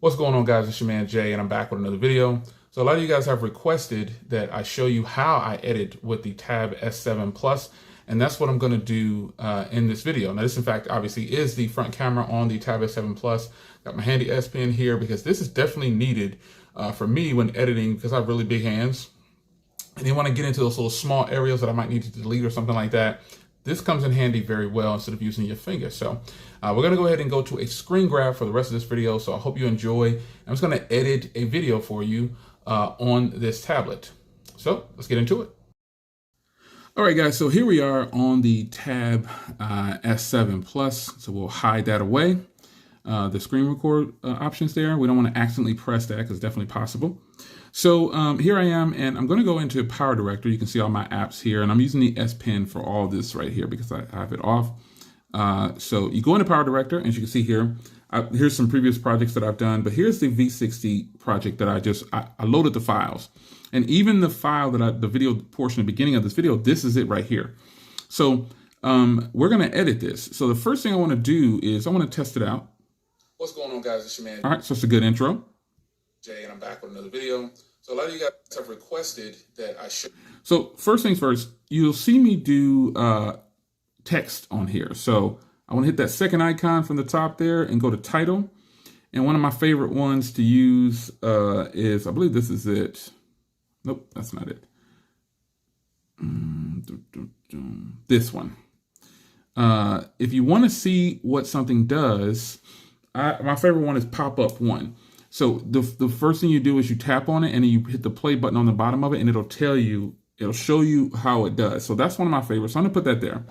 What's going on, guys? It's your man Jay, and I'm back with another video. So a lot of you guys have requested that I show you how I edit with the Tab S7 Plus, and that's what I'm going to do in this video. Now, this, in fact, obviously is the front camera on the Tab S7 Plus. Got my handy S Pen here because this is definitely needed for me when editing because I have really big hands. And you want to get into those little small areas that I might need to delete or something like that. This comes in handy very well instead of using your finger. So we're going to go ahead and go to a screen grab for the rest of this video. So I hope you enjoy. I'm just going to edit a video for you on this tablet. So let's get into it. All right, guys. So here we are on the Tab S7 Plus. So we'll hide that away. The screen record options there. We don't want to accidentally press that because it's definitely possible. So here I am, and I'm going to go into Power Director. You can see all my apps here, and I'm using the S Pen for all this right here because I have it off. So you go into Power Director, and as you can see here, here's some previous projects that I've done, but here's the V60 project that I loaded the files. And even the file that the video portion at the beginning of this video, this is it right here. So we're going to edit this. So the first thing I want to do is I want to test it out. What's going on, guys? It's your man. All right, so it's a good intro. Jay, and I'm back with another video. So a lot of you guys have requested that I should. So first things first, you'll see me do text on here. So I want to hit that second icon from the top there and go to title. And one of my favorite ones to use is, I believe this is it. Nope, that's not it. This one. If you want to see what something does, my favorite one is pop-up one. So the first thing you do is you tap on it and then you hit the play button on the bottom of it and it'll show you how it does. So that's one of my favorites. So I'm gonna put that there.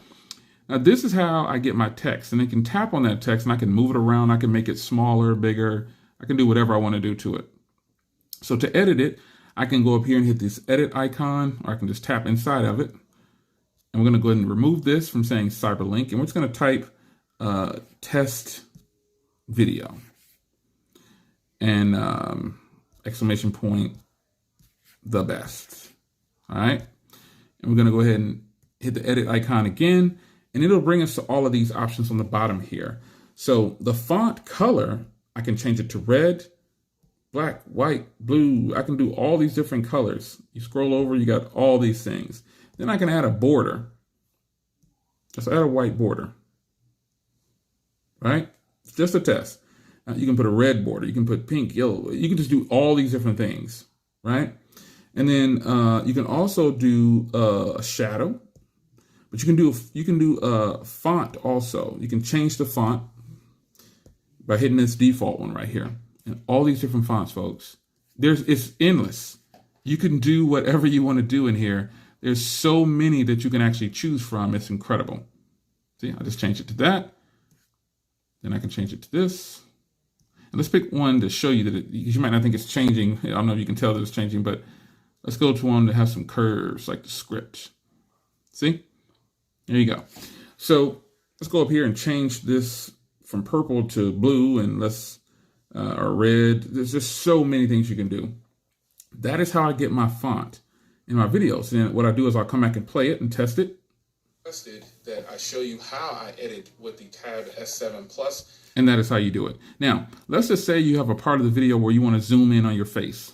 Now this is how I get my text, and I can tap on that text and I can move it around. I can make it smaller, bigger. I can do whatever I want to do to it. So to edit it, I can go up here and hit this edit icon, or I can just tap inside of it. And we're gonna go ahead and remove this from saying Cyberlink, and we're just gonna type test video. And exclamation point, the best. All right. And we're going to go ahead and hit the edit icon again, and it'll bring us to all of these options on the bottom here. So the font color, I can change it to red, black, white, blue. I can do all these different colors. You scroll over, you got all these things. Then I can add a border. Let's add a white border. Right? It's just a test. You can put a red border, you can put pink, yellow, you can just do all these different things, right? And then you can also do a shadow, but you can do a font also. You can change the font by hitting this default one right here. And all these different fonts, folks, it's endless. You can do whatever you want to do in here. There's so many that you can actually choose from. It's incredible. See, I just changed it to that. Then I can change it to this. And let's pick one to show you that because you might not think it's changing. I don't know if you can tell that it's changing, but let's go to one that has some curves like the script. See? There you go. So let's go up here and change this from purple to blue and or red. There's just so many things you can do. That is how I get my font in my videos. And what I do is I'll come back and play it and test it. That I show you how I edit with the Tab S7 Plus. And that is how you do it. Now, let's just say you have a part of the video where you want to zoom in on your face.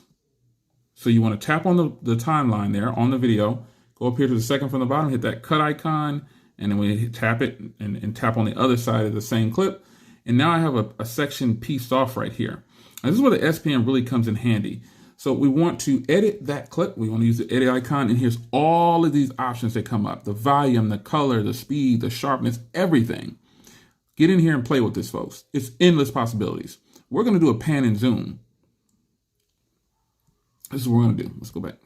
So you want to tap on the timeline there on the video, go up here to the second from the bottom, hit that cut icon, and then we tap it and tap on the other side of the same clip. And now I have a section pieced off right here. And this is where the S Pen really comes in handy. So we want to edit that clip. We want to use the edit icon, and here's all of these options that come up. The volume, the color, the speed, the sharpness, everything. Get in here and play with this, folks. It's endless possibilities. We're going to do a pan and zoom. This is what we're going to do. Let's go back.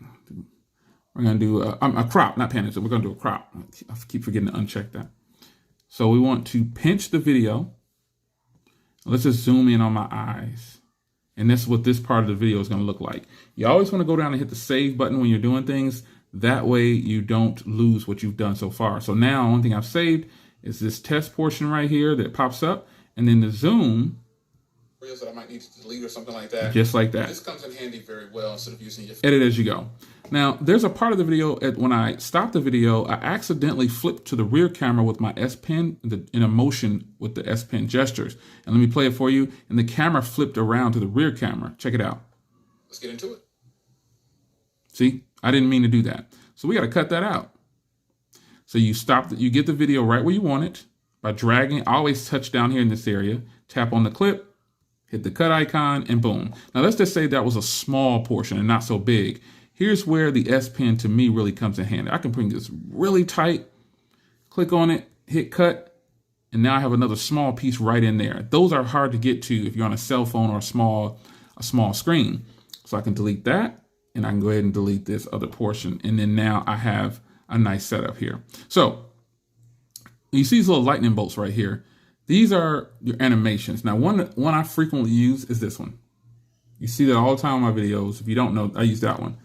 We're going to do a crop, not pan and zoom. We're going to do a crop. I keep forgetting to uncheck that. So we want to pinch the video. Let's just zoom in on my eyes. And this is what this part of the video is going to look like. You always want to go down and hit the save button when you're doing things. That way you don't lose what you've done so far. So now, one thing I've saved is this test portion right here that pops up. And then the zoom. That I might need to delete or something like that. Just like that. This comes in handy very well instead of using your edit as you go. Now, there's a part of the video when I stopped the video, I accidentally flipped to the rear camera with my S Pen in a motion with the S Pen gestures. And let me play it for you. And the camera flipped around to the rear camera. Check it out. Let's get into it. See, I didn't mean to do that. So we got to cut that out. So you get the video right where you want it by dragging. I always touch down here in this area, tap on the clip, hit the cut icon, and boom. Now let's just say that was a small portion and not so big. Here's where the S Pen to me really comes in handy. I can bring this really tight, click on it, hit cut, and now I have another small piece right in there. Those are hard to get to if you're on a cell phone or a small screen. So I can delete that, and I can go ahead and delete this other portion. And then now I have a nice setup here. So you see these little lightning bolts right here. These are your animations. Now, one I frequently use is this one. You see that all the time on my videos. If you don't know, I use that one.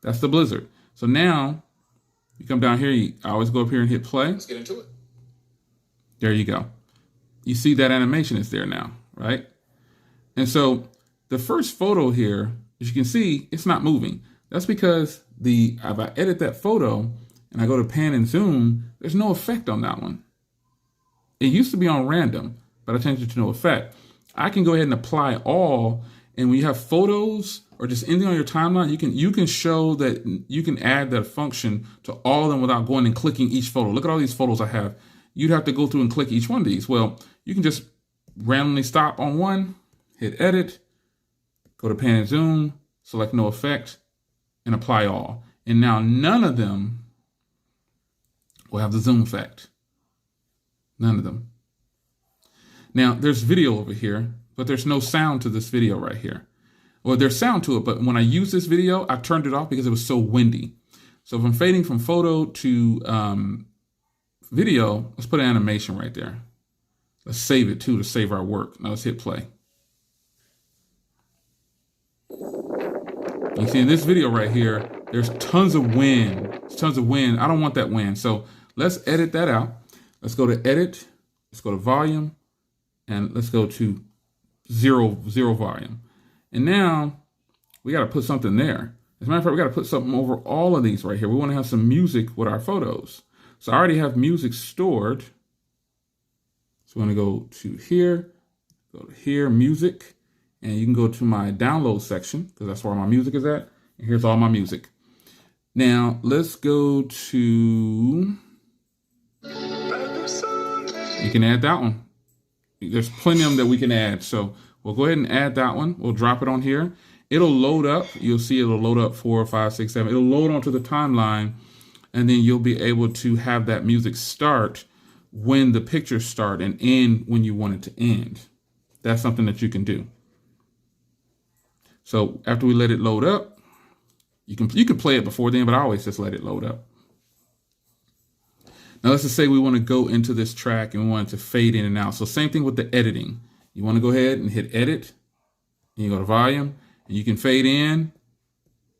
That's the Blizzard. So now you come down here. I always go up here and hit play. Let's get into it. There you go. You see that animation is there now, right? And so the first photo here, as you can see, it's not moving. That's because if I edit that photo and I go to pan and zoom, there's no effect on that one. It used to be on random, but I changed it to no effect. I can go ahead and apply all, and when you have photos or just anything on your timeline, you can show that you can add that function to all of them without going and clicking each photo. Look at all these photos I have. You'd have to go through and click each one of these. Well, you can just randomly stop on one, hit edit, go to pan and zoom, select no effect, and apply all. And now none of them will have the zoom effect. None of them. Now there's video over here, but there's no sound to this video right here. Well, there's sound to it, but when I use this video, I turned it off because it was so windy. So if I'm fading from photo to video, let's put an animation right there. Let's save it too to save our work. Now let's hit play. You see in this video right here, there's tons of wind. There's tons of wind. I don't want that wind. So let's edit that out. Let's go to edit. Let's go to volume. And let's go to zero volume. And now we got to put something there. As a matter of fact, we got to put something over all of these right here. We want to have some music with our photos. So I already have music stored. So I'm going to go to here, music. And you can go to my download section because that's where my music is at. And here's all my music. Now let's go to, you can add that one. There's plenty of them that we can add. So we'll go ahead and add that one. We'll drop it on here. It'll load up. You'll see it'll load up 4, 5, 6, 7. It'll load onto the timeline. And then you'll be able to have that music start when the pictures start and end when you want it to end. That's something that you can do. So after we let it load up, you can play it before then, but I always just let it load up. Now let's just say we want to go into this track and we want it to fade in and out. So same thing with the editing. You want to go ahead and hit edit, and you go to volume, and you can fade in,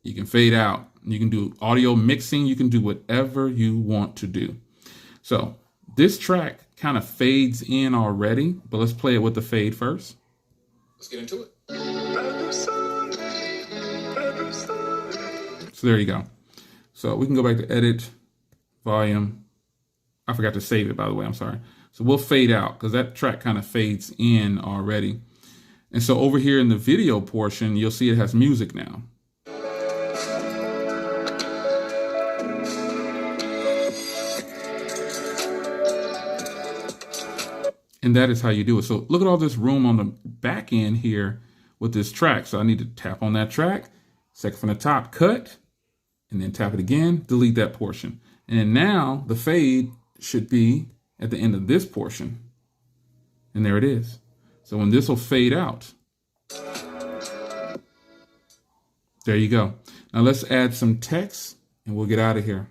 you can fade out. You can do audio mixing. You can do whatever you want to do. So this track kind of fades in already, but let's play it with the fade first. Let's get into it. So there you go. So we can go back to edit, volume. I forgot to save it, by the way. I'm sorry. So we'll fade out because that track kind of fades in already. And so over here in the video portion, you'll see it has music now. And that is how you do it. So look at all this room on the back end here with this track. So I need to tap on that track, second from the top, cut, and then tap it again, delete that portion. And then now the fade should be at the end of this portion. And there it is. So when this will fade out, there you go. Now let's add some text and we'll get out of here.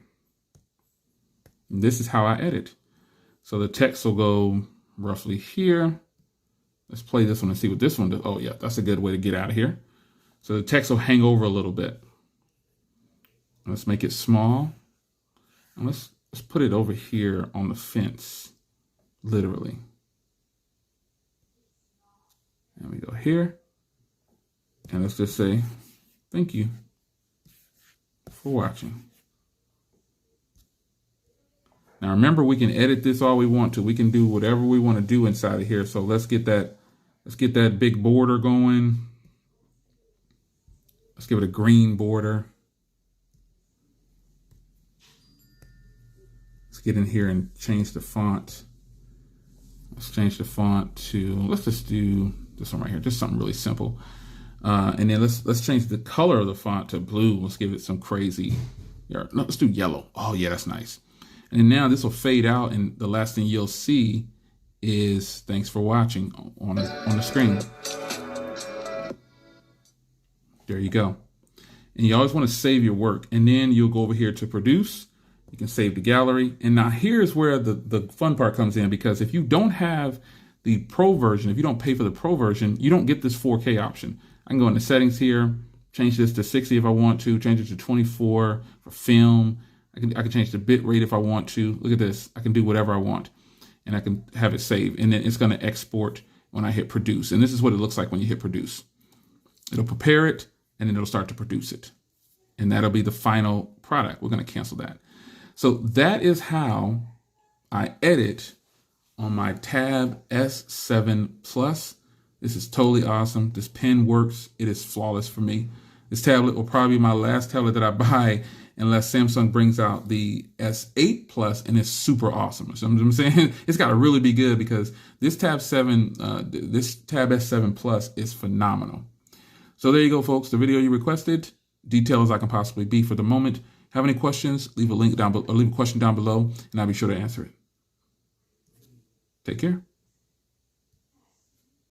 And this is how I edit. So the text will go roughly here. Let's play this one and see what this one does. Oh yeah, that's a good way to get out of here. So the text will hang over a little bit. Let's make it small. And let's put it over here on the fence, literally. And we go here. And let's just say, thank you for watching. Now remember, we can edit this all we want to. We can do whatever we want to do inside of here. So let's get that big border going. Let's give it a green border. Let's get in here and change the font. Let's change the font to, let's just do this one right here, just something really simple. And then let's change the color of the font to blue. Let's give it some crazy, no, let's do yellow. Oh yeah, that's nice. And now this will fade out, and the last thing you'll see is thanks for watching on the screen. There you go. And you always want to save your work, and then you'll go over here to produce. You can save the gallery. And now here's where the fun part comes in, because if you don't have the pro version, if you don't pay for the pro version, you don't get this 4K option. I can go into settings here, change this to 60 if I want to, change it to 24 for film. I can change the bit rate if I want to. Look at this. I can do whatever I want, and I can have it saved. And then it's going to export when I hit produce. And this is what it looks like when you hit produce. It'll prepare it, and then it'll start to produce it. And that'll be the final product. We're going to cancel that. So that is how I edit on my Tab S7 Plus. This is totally awesome. This pen works. It is flawless for me. This tablet will probably be my last tablet that I buy unless Samsung brings out the S8 Plus, and it's super awesome. So I'm saying it's got to really be good, because this Tab S7 Plus is phenomenal. So there you go, folks. The video you requested, detailed as I can possibly be for the moment. Have any questions? Leave a link down below, or leave a question down below, and I'll be sure to answer it. Take care.